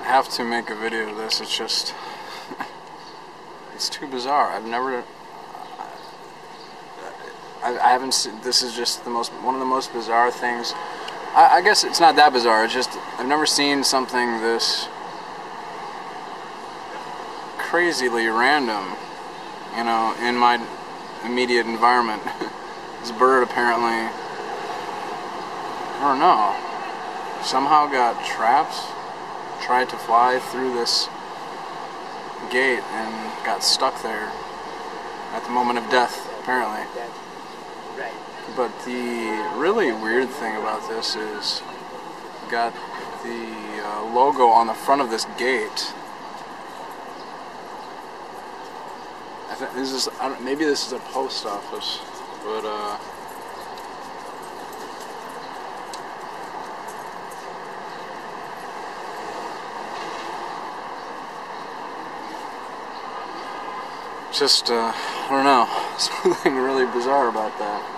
have to make a video of this. It's just, it's too bizarre. I haven't seen, this is just one of the most bizarre things. I guess it's not that bizarre, it's just, I've never seen something this crazily random, you know, in my immediate environment. This bird apparently, I don't know, somehow got trapped, tried to fly through this gate and got stuck there at the moment of death, apparently. But the really weird thing about this is, got the logo on the front of this gate. I think this is, maybe this is a post office, but just I don't know, something really bizarre about that.